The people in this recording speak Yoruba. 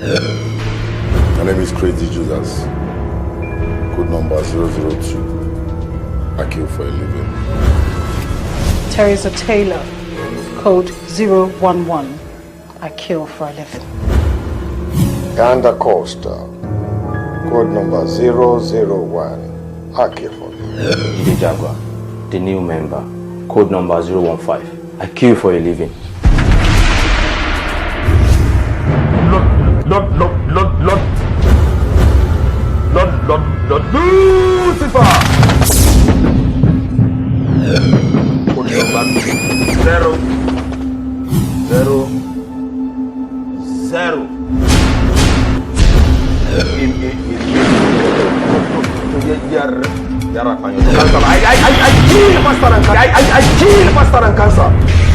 My name is Crazy Jesus. Code number 002. I kill for a living. Teresa Taylor. Code 011. I kill for a living. Ganda Costa. Code number 001. I kill for a living. Jide Jaguar, the new member. Code number 015. I kill for a living. Lord Lucifer! Code number 000. I kill Pastor and cancer.